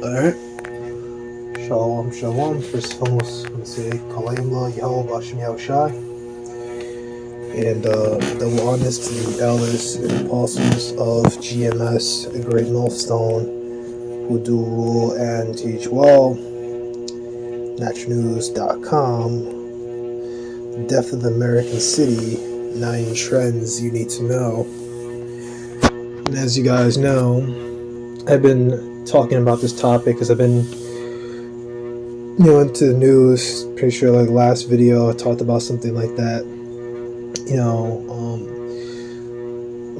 Alright. Shalom, shalom. First and foremost, I'm going to say Kalayim La Yahweh Bashim Yahushai. And double honors to the elders and apostles of GMS, a great millstone, who do rule and teach well. Naturalnews.com. Death of the American City, 9 trends you need to know. And as you guys know, I've been talking about this topic because I've been into the news. Pretty sure like last video I talked about something like that,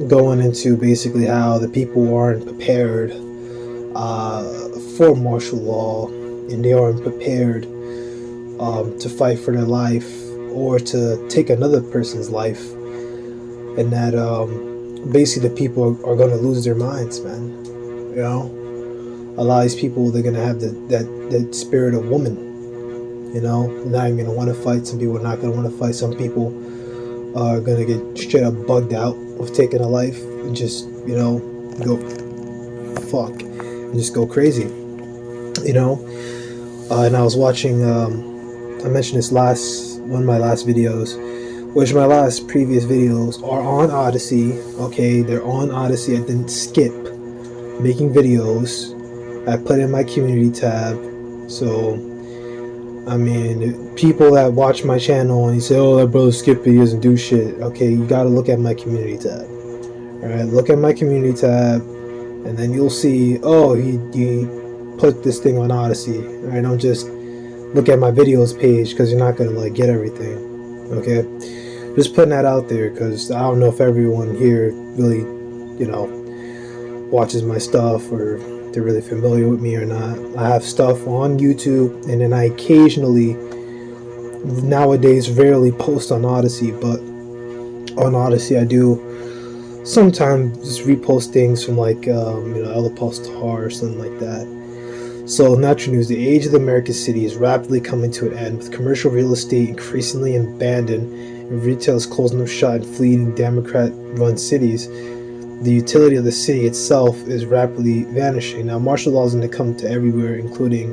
going into basically how the people aren't prepared for martial law, and they aren't prepared to fight for their life or to take another person's life, and that basically the people are going to lose their minds, man. A lot of these people, they're going to have that spirit of woman, they're not even going to want to fight. Some people are not going to want to fight. Some people are going to get straight up bugged out of taking a life and just, go fuck and just go crazy, and I was watching, I mentioned this one of my last videos, which my previous videos are on Odyssey. Okay, they're on Odyssey. I didn't skip making videos. I put in my community tab. So, I mean, people that watch my channel and you say, oh, that brother skip videos and do shit. Okay, you gotta look at my community tab. Alright, look at my community tab, and then you'll see, oh, he put this thing on Odyssey. Alright, don't just look at my videos page, because you're not gonna get everything. Okay, just putting that out there, because I don't know if everyone here really, watches my stuff, or they're really familiar with me or not. I have stuff on YouTube, and then I occasionally, nowadays, rarely post on Odyssey, but on Odyssey I do sometimes just repost things from Elder Postar or something like that. So, Natural News: the age of the American city is rapidly coming to an end, with commercial real estate increasingly abandoned and retail is closing up shop in fleeting Democrat-run cities. The utility of the city itself is rapidly vanishing. Now, martial law is going to come to everywhere, including,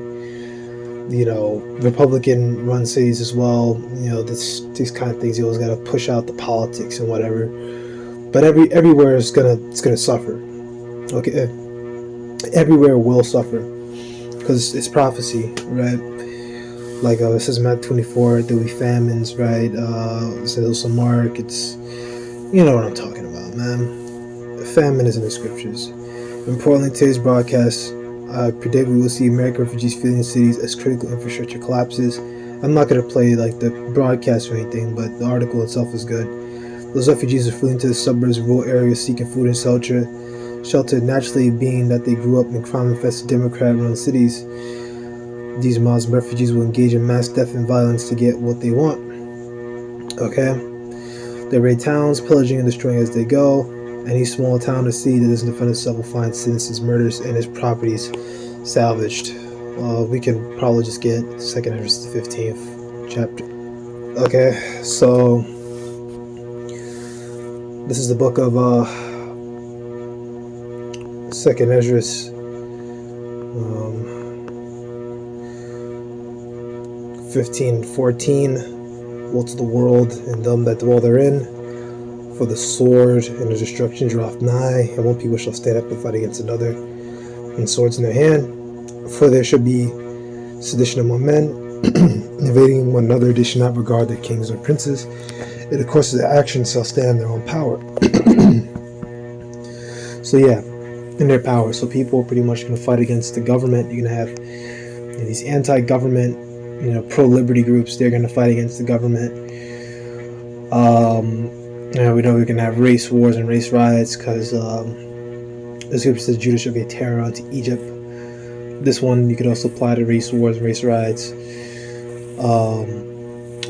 Republican-run cities as well. These kind of things. You always got to push out the politics and whatever. But everywhere it's gonna suffer. Okay, everywhere will suffer, because it's prophecy, right? Like it says in Matthew 24, there'll be famines, right? It says also Mark. It's, what I'm talking about, man. Famine is in the scriptures. Importantly, today's broadcast, I predict we will see American refugees fleeing cities as critical infrastructure collapses. I'm not going to play the broadcast or anything, but the article itself is good. Those refugees are fleeing to the suburbs and rural areas seeking food and shelter, naturally being that they grew up in crime-infested Democrat-run cities. These Muslim refugees will engage in mass death and violence to get what they want. Okay? They raid towns, pillaging and destroying as they go. Any small town or city that doesn't defend itself will find citizens murders and its properties salvaged. We can probably just get 2nd Esdras, the 15th chapter. Okay, so this is the book of 2nd Esdras, 15:14. Woe to the world and them that dwell therein, for the sword and the destruction draweth nigh, and one people shall stand up and fight against another, and swords in their hand. For there shall be sedition among men, invading one another. They shall not regard their kings or princes, and the course of their actions shall stand in their own power. So yeah, in their power. So people are pretty much going to fight against the government. You're going to have these anti-government, pro-liberty groups. They're going to fight against the government. We know we're going to have race wars and race riots, because the scripture says Judah shall be a terror unto Egypt. This one you could also apply to race wars and race riots.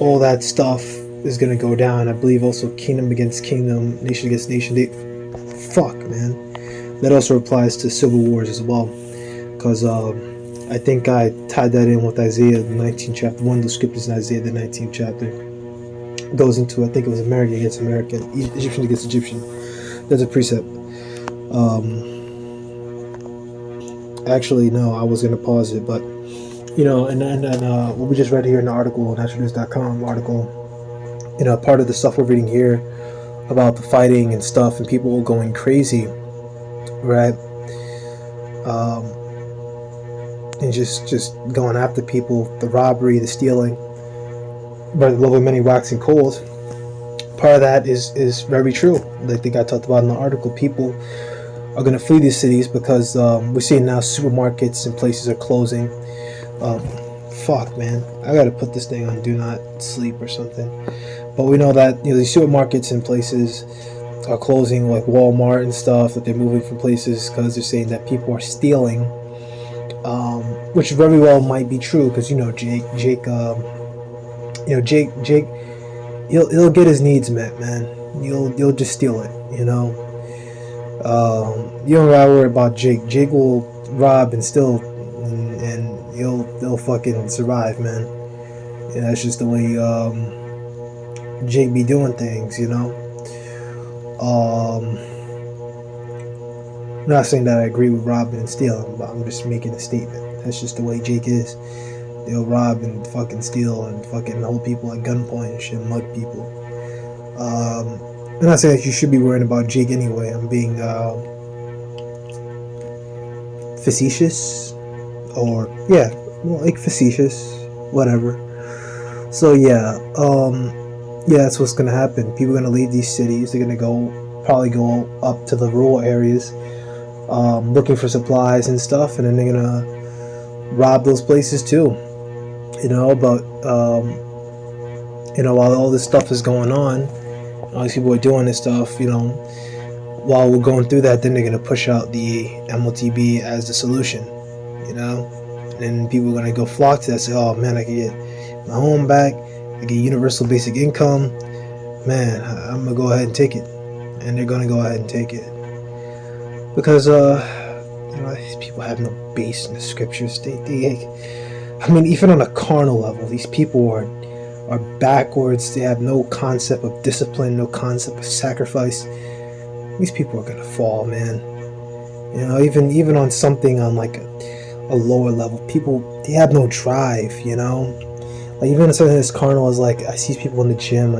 All that stuff is going to go down. I believe also kingdom against kingdom, nation against nation. That also applies to civil wars as well, because I think I tied that in with Isaiah the 19th chapter. One of the scriptures in Isaiah the 19th chapter goes into, I think it was American against American, Egyptian against Egyptian. That's a precept. Actually, no, I was gonna pause it, but and what we just read here in the article, naturalnews.com article, part of the stuff we're reading here about the fighting and stuff and people going crazy, right? Um, and just going after people, the robbery, the stealing, by the love of many waxing cold. Part of that is very true. Like the guy talked about in the article, people are going to flee these cities because we're seeing now supermarkets and places are closing. Um, fuck, man, I gotta put this thing on do not sleep or something. But we know that these supermarkets and places are closing, like Walmart and stuff. That they're moving from places because they're saying that people are stealing, which very well might be true. Because Jake, he'll get his needs met, man. You'll just steal it, You don't gotta worry about Jake. Jake will rob and steal, and he'll fucking survive, man. That's just the way Jake be doing things, I'm not saying that I agree with robbing and stealing, but I'm just making a statement. That's just the way Jake is. They'll rob and fucking steal and fucking hold people at gunpoint and shit, mug people. I'm not saying that you should be worrying about Jake anyway. I'm being facetious, or facetious, whatever. So that's what's gonna happen. People are gonna leave these cities. They're gonna probably go up to the rural areas, looking for supplies and stuff, and then they're gonna rob those places too. But while all this stuff is going on, all these people are doing this stuff, while we're going through that, then they're going to push out the MLTB as the solution, and then people are going to go flock to that, say, oh man, I can get my home back, I get universal basic income, man, I'm going to go ahead and take it. And they're going to go ahead and take it. Because, these people have no base in the scriptures. Even on a carnal level, these people are backwards. They have no concept of discipline, no concept of sacrifice. These people are gonna fall, man. Even on something on like a lower level, people, they have no drive. Like even something as carnal as, like, I see people in the gym.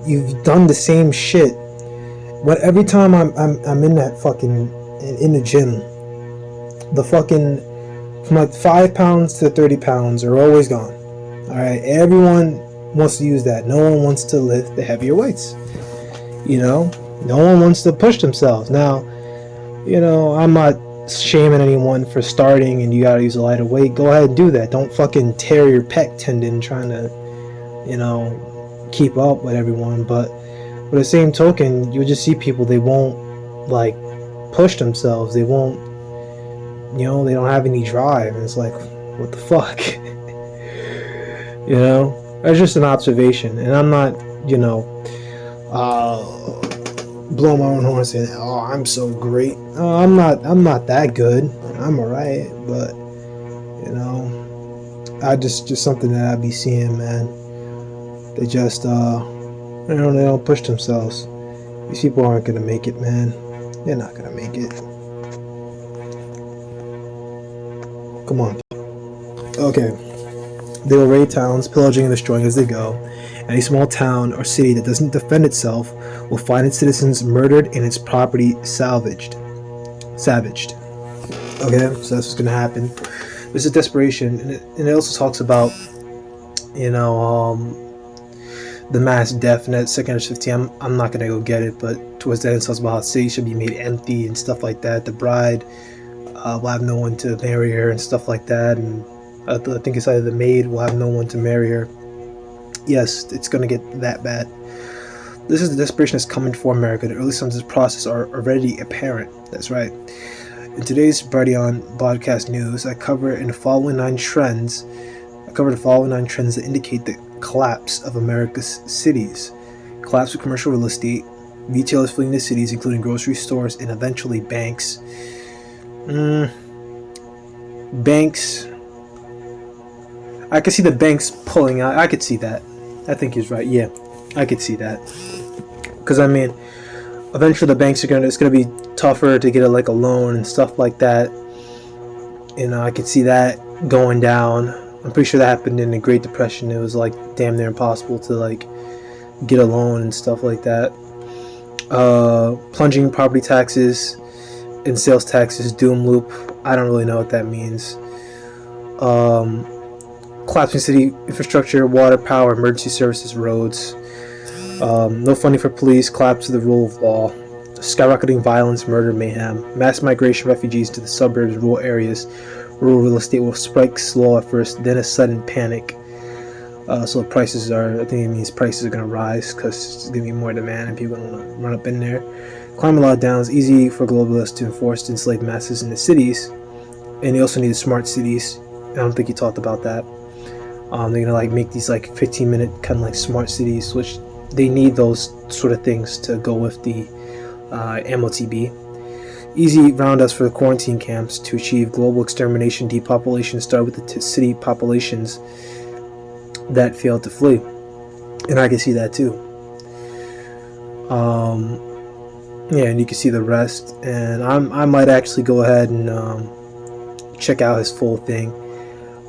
You've done the same shit. But every time I'm in that fucking in the gym, the fucking from like 5 pounds to 30 pounds are always gone. All right, everyone wants to use that. No one wants to lift the heavier weights. No one wants to push themselves. Now, I'm not shaming anyone for starting and you gotta use a lighter weight. Go ahead and do that. Don't fucking tear your pec tendon trying to, keep up with everyone. But with the same token, you'll just see people, they won't like push themselves. They won't, they don't have any drive. And it's like, what the fuck? That's just an observation. And I'm not, blow my own horn saying, oh, I'm so great. I'm not that good. I'm alright, but I just something that I be seeing, man. They just they don't push themselves. These people aren't gonna make it, man. They're not gonna make it. Come on. Okay. They will raid towns, pillaging and destroying as they go. Any small town or city that doesn't defend itself will find its citizens murdered and its property savaged. Okay, so that's what's gonna happen. This is desperation, and it also talks about, the mass death in that second 15. I'm not gonna go get it, but towards the end it talks about how cities should be made empty and stuff like that. The bride will have no one to marry her and stuff like that, and I think it's either the maid will have no one to marry her. Yes, it's gonna get that bad. This is the desperation that's coming for America. The early signs of this process are already apparent. That's right. In today's Brighteon podcast news, I cover the following 9 trends that indicate the collapse of America's cities. Collapse of commercial real estate, retailers fleeing the cities, including grocery stores, and eventually banks. Banks. I could see the banks pulling out. I could see that. I think he's right. Yeah, I could see that. Because Eventually the banks it's gonna be tougher to get a loan and stuff like that. I could see that going down. I'm pretty sure that happened in the Great Depression. It was like damn near impossible to like get a loan and stuff like that. Plunging property taxes and sales taxes doom loop. I don't really know what that means. Collapsing city infrastructure, water, power, emergency services, roads. No funding for police, collapse of the rule of law, skyrocketing violence, murder, mayhem, mass migration of refugees to the suburbs, rural areas. Rural real estate will spike slow at first, then a sudden panic. So prices I think it means prices are going to rise because there's going to be more demand and people are going to run up in there. Climate lockdowns, easy for globalists to enforce to enslave masses in the cities. And you also need smart cities. I don't think you talked about that. They're going to like make these like 15-minute kind of like smart cities, which they need those sort of things to go with the MOTB. Easy roundouts for the quarantine camps to achieve global extermination, depopulation. Start with the city populations that failed to flee, and I can see that too. Yeah, and you can see the rest. And I might actually go ahead and check out his full thing,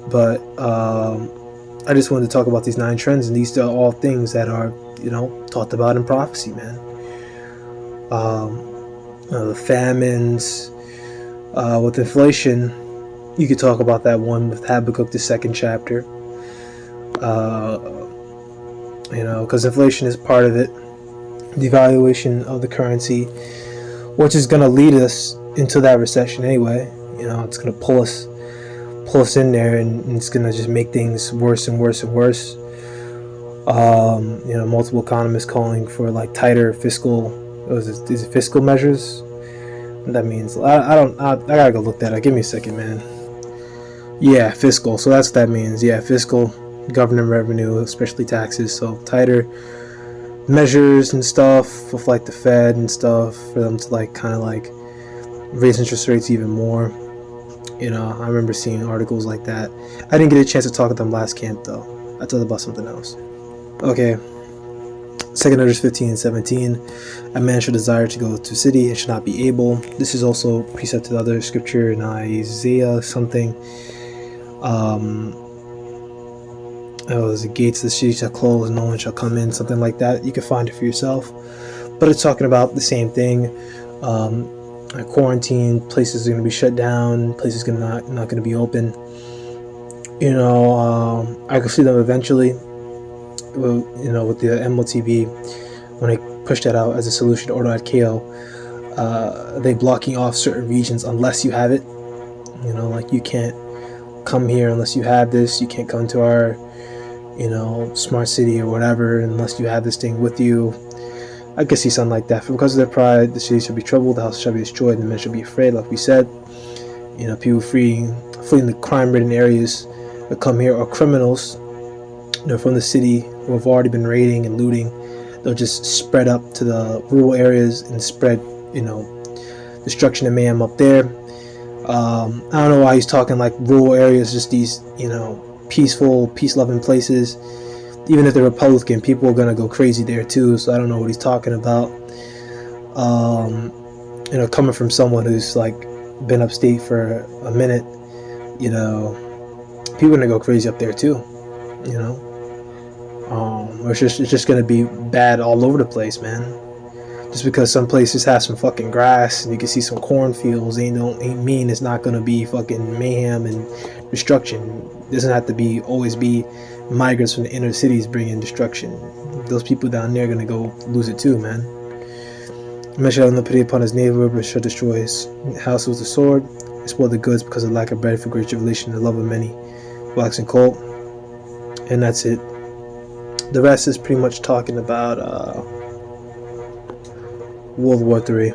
but I just wanted to talk about these 9 trends, and these are all things that are talked about in prophecy, man. The famines, with inflation, you could talk about that one with Habakkuk, the 2nd chapter. Because inflation is part of it. Devaluation of the currency, which is going to lead us into that recession anyway. It's going to pull us in there, and it's going to just make things worse and worse and worse. Multiple economists calling for like tighter fiscal. Is it fiscal measures? That means I gotta go look that up. Give me a second, man. Yeah, fiscal. So that's what that means. Yeah, fiscal, government revenue, especially taxes. So tighter measures and stuff with like the Fed and stuff for them to like kind of like raise interest rates even more. I remember seeing articles like that. I didn't get a chance to talk to them last camp though. I told about something else. Okay. 2 Esdras 15 and 17. A man should desire to go to a city and should not be able. This is also precept to the other scripture in Isaiah something. The gates of the city shall close, no one shall come in, something like that. You can find it for yourself. But it's talking about the same thing. Quarantine, places are going to be shut down, places are not going to be open. I could see them eventually. With the MOTB, when they push that out as a solution to Ordo ad Chaos, they blocking off certain regions unless you have it. Like you can't come here unless you have this. You can't come to our, smart city or whatever unless you have this thing with you. I could see something like that. For because of their pride, the city shall be troubled, the house shall be destroyed, and the men shall be afraid. Like we said, people fleeing the crime-ridden areas that come here are criminals. From the city who have already been raiding and looting. They'll just spread up to the rural areas and spread, destruction and mayhem up there. I don't know why he's talking like rural areas, just these, peaceful, peace-loving places. Even if they're Republican, people are gonna go crazy there too. So I don't know what he's talking about. Coming from someone who's like been upstate for a minute, people are gonna go crazy up there too. It's just gonna be bad all over the place, man. Just because some places have some fucking grass and you can see some cornfields ain't mean it's not gonna be fucking mayhem and destruction. It doesn't have to always be migrants from the inner cities bringing destruction. Those people down there are gonna go lose it too, man. Man shall have no pity upon his neighbor, but shall destroy his house with the sword, and spoil the goods because of lack of bread, for great tribulation and the love of many waxing cold. And that's it. The rest is pretty much talking about World War III.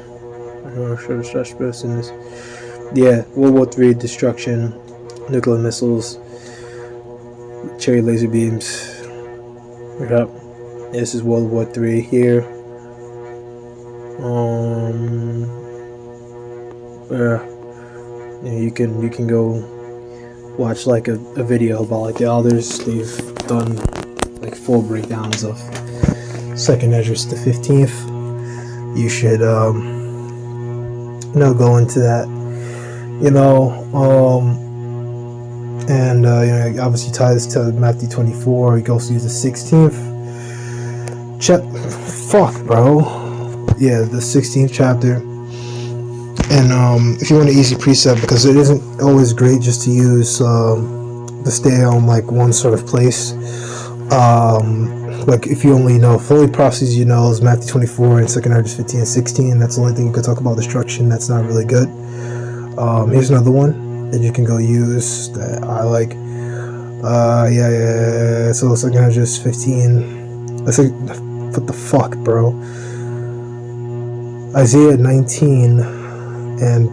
Yeah, World War III, destruction, nuclear missiles, cherry laser beams. Yep. This is World War III here. You can go watch like a video about like the others. They've done like full breakdowns of 2nd Esdras the 15th. you should go into that, and obviously tie this to Matthew 24. He goes to use the 16th fuck, bro. Yeah, the 16th chapter. And if you want an easy precept, because it isn't always great just to use to stay on like one sort of place. Like if you only know fully prophecies, is Matthew 24 and 2 Corinthians 15 and 16. That's the only thing you could talk about destruction. That's not really good. Here's another one that you can go use that I like. So 2 Corinthians 15. Let's say, what the fuck, bro? Isaiah 19 and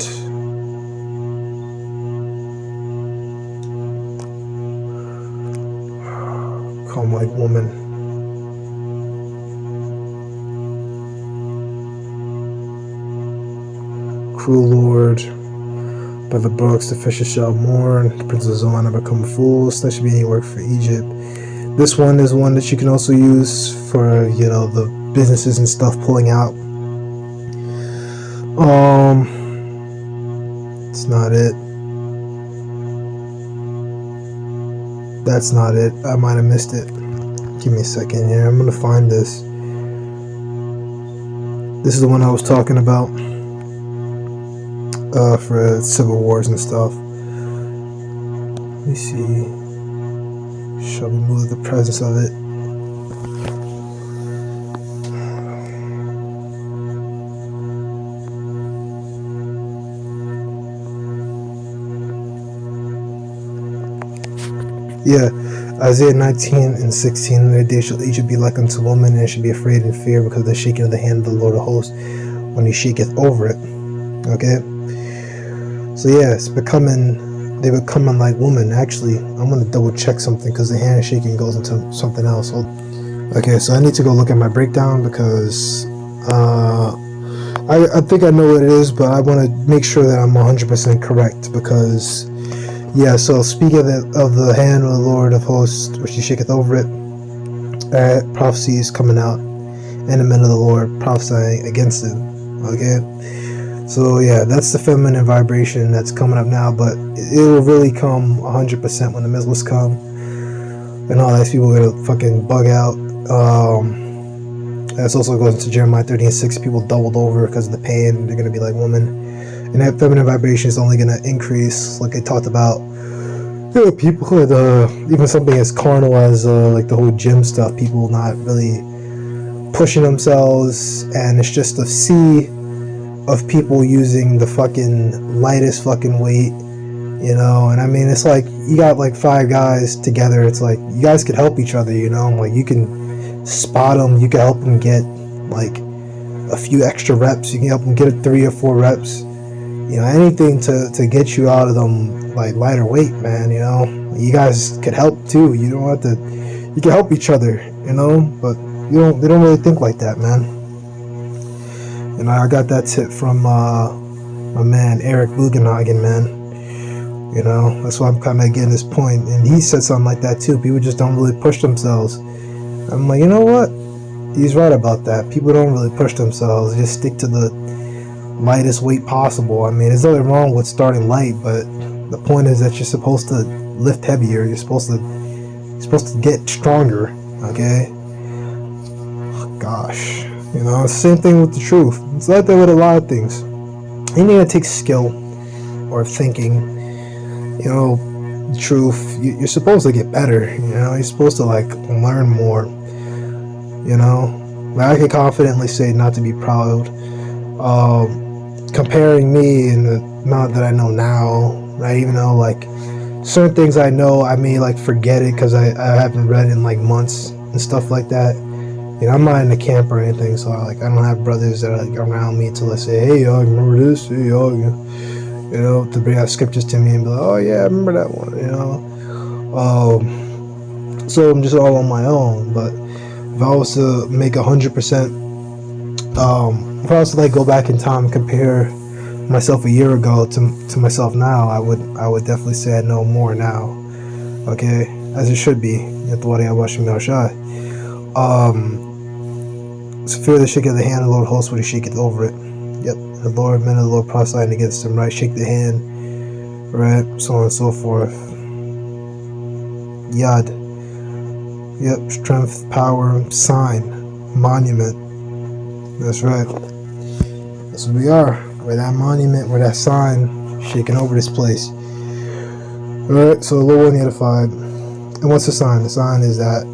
calm like woman. Cruel Lord, by the brooks the fishes shall mourn, the princes of Zion have become fools. That should be any work for Egypt. This one is one that you can also use for, the businesses and stuff pulling out. It's not it. That's not it. I might have missed it. Give me a second here. I'm gonna find this. This is the one I was talking about for civil wars and stuff. Let me see. Shall we move the presence of it? Yeah, Isaiah 19 and 16. In their day shall Egypt be like unto woman, and it should be afraid and fear because of the shaking of the hand of the Lord of hosts when he shaketh over it. Okay? So yeah, they're becoming like woman. Actually, I'm going to double check something because the hand shaking goes into something else. Okay, so I need to go look at my breakdown because I think I know what it is, but I want to make sure that I'm 100% correct because... Yeah, so speaking of the hand of the Lord of hosts, which he shaketh over it, prophecy is coming out, and the men of the Lord prophesying against it. Okay, so yeah, that's the feminine vibration that's coming up now, but it will really come 100% when the missiles come, and all these people are gonna fucking bug out. This also goes into Jeremiah 30:6. People doubled over because of the pain. They're gonna be like women. And that feminine vibration is only going to increase, like I talked about. People with even something as carnal as like the whole gym stuff, people not really pushing themselves, and it's just a sea of people using the fucking lightest fucking weight, and I mean, it's like you got like 5 guys together. It's like you guys could help each other, like you can spot them, you can help them get like a few extra reps, you can help them get 3 or 4 reps. Anything to get you out of them like lighter weight, man. You guys could help too. You don't have to. You can help each other, but they don't really think like that, man. I got that tip from my man Eric Bugenhagen, man. That's why I'm kind of getting this point, and he said something like that too. People just don't really push themselves. I'm like, you know what? He's right about that. People don't really push themselves. They just stick to the lightest weight possible. I mean, there's nothing wrong with starting light, but the point is that you're supposed to lift heavier. You're supposed to get stronger. Okay. Oh, gosh, it's the same thing with the truth. It's like that with a lot of things. Anything that takes skill or thinking, the truth. You're supposed to get better. You're supposed to like learn more. But I can confidently say, not to be proud. Comparing me and the amount that I know now, right? Even though like certain things I know, I may like forget it because I haven't read in like months and stuff like that. I'm not in the camp or anything, so I don't have brothers that are like around me to let's say, hey y'all, remember this? Hey y'all, to bring out scriptures to me and be like, oh yeah, I remember that one. So I'm just all on my own. But if I was to make 100%. If I was to like go back in time and compare myself a year ago to myself now, I would definitely say I know more now. Okay, as it should be. So fear the shake of the hand, the Lord hosts when he shaketh over it. Yep. The Lord, men of the Lord prophesying against him, right? Shake the hand, right? So on and so forth. Yad. Yep. Strength, power, sign, monument. That's right. That's what we are. We're that monument, we're that sign shaking over this place. Alright, so the Lord 185. And what's the sign? The sign is that,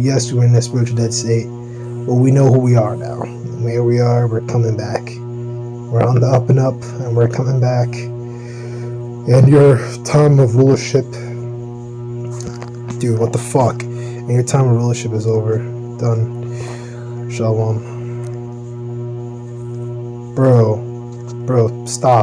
yes, we were in that spiritual dead state, but we know who we are now. And where we are, we're coming back. We're on the up and up, and we're coming back. And your time of rulership, dude, what the fuck? And your time of rulership is over. Done. Shalom. Bro, stop.